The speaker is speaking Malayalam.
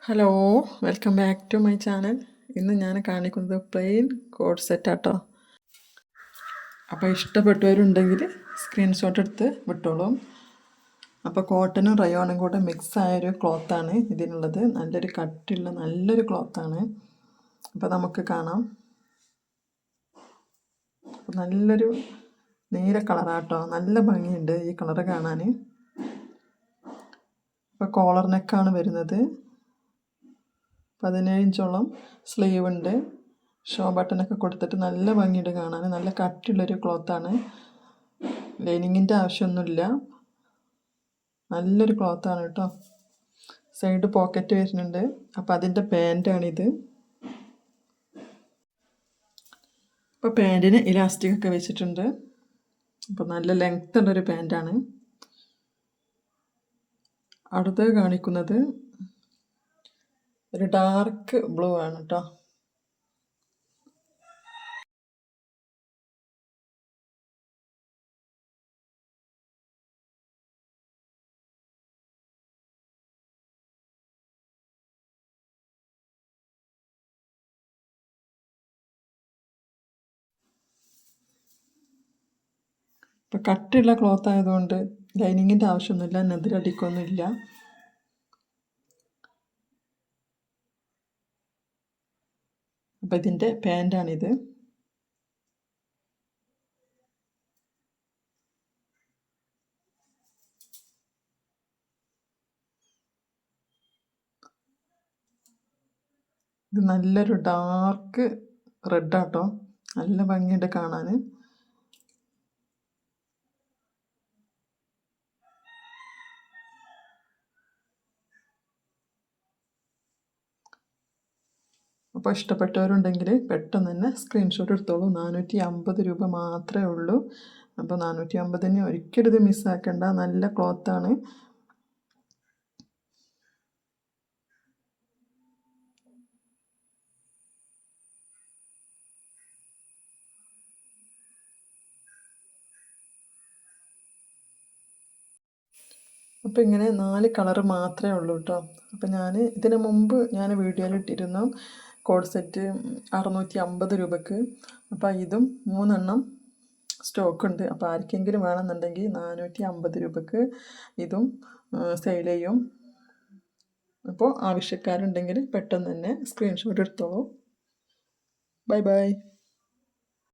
Hello, welcome back to my channel. ഇന്ന് ഞാൻ കാണിക്കുന്നത് പ്ലെയിൻ കോഡ് സെറ്റാട്ടോ. അപ്പോൾ ഇഷ്ടപ്പെട്ടവരുണ്ടെങ്കിൽ സ്ക്രീൻഷോട്ട് എടുത്ത് വിട്ടോളും. അപ്പോൾ കോട്ടനും റയോണും കൂടെ മിക്സ് ആയൊരു ക്ലോത്താണ് ഇതിനുള്ളത്. നല്ലൊരു കട്ടിയുള്ള നല്ലൊരു ക്ലോത്താണ്. അപ്പോൾ നമുക്ക് കാണാം. അപ്പോൾ നല്ലൊരു നീല കളറാട്ടോ. നല്ല ഭംഗിയുണ്ട് ഈ കളറ് കാണാൻ. അപ്പോൾ കോളർ നെക്കാണ് വരുന്നത്. 17 ഇഞ്ചോളം സ്ലീവ് ഉണ്ട്. ഷോ ബട്ടണൊക്കെ കൊടുത്തിട്ട് നല്ല ഭംഗിയുണ്ട് കാണാൻ. നല്ല കട്ടിയുള്ളൊരു ക്ലോത്താണ്. ലൈനിങ്ങിൻ്റെ ആവശ്യമൊന്നുമില്ല. നല്ലൊരു ക്ലോത്താണ് കേട്ടോ. സൈഡ് പോക്കറ്റ് വരുന്നുണ്ട്. അപ്പോൾ അതിൻ്റെ പാൻറ്റാണിത്. അപ്പോൾ പാൻറ്റിന് ഇലാസ്റ്റിക് ഒക്കെ വെച്ചിട്ടുണ്ട്. അപ്പോൾ നല്ല ലെങ്ത് ഉള്ളൊരു പാൻറ്റാണ്. അടുത്ത് കാണിക്കുന്നത് ഒരു ഡാർക്ക് ബ്ലൂ ആണ് കേട്ടോ. ഇപ്പോൾ കട്ടിയുള്ള ക്ലോത്ത് ആയതുകൊണ്ട് ലൈനിങ്ങിൻ്റെ ആവശ്യമൊന്നുമില്ല, നെതിരടിക്കൊന്നുമില്ല. അപ്പോൾ ഇതിൻ്റെ പാൻറ്റാണിത്. ഇത് നല്ലൊരു ഡാർക്ക് റെഡാട്ടോ. നല്ല ഭംഗിയുണ്ട് കാണാൻ. അപ്പോൾ ഇഷ്ടപ്പെട്ടവരുണ്ടെങ്കിൽ പെട്ടെന്ന് തന്നെ സ്ക്രീൻഷോട്ട് എടുത്തോളൂ. 450 രൂപ മാത്രമേ ഉള്ളൂ. അപ്പോൾ 450 ഒരിക്കലും ഇത് മിസ്സാക്കണ്ട. നല്ല ക്ലോത്താണ്. അപ്പോൾ ഇങ്ങനെ 4 കളറ് മാത്രമേ ഉള്ളൂ കേട്ടോ. അപ്പോൾ ഞാൻ ഇതിന് മുമ്പ് വീഡിയോയിൽ ഇട്ടിരുന്നു കോഡ് സെറ്റ് 650 രൂപയ്ക്ക്. അപ്പോൾ ഇതും 3 എണ്ണം സ്റ്റോക്കുണ്ട്. അപ്പോൾ ആർക്കെങ്കിലും വേണമെന്നുണ്ടെങ്കിൽ 450 രൂപയ്ക്ക് ഇതും സെയിൽ ചെയ്യും. അപ്പോൾ ആവശ്യക്കാരുണ്ടെങ്കിൽ പെട്ടെന്ന് തന്നെ സ്ക്രീൻഷോട്ട് എടുത്തോളൂ. Bye bye.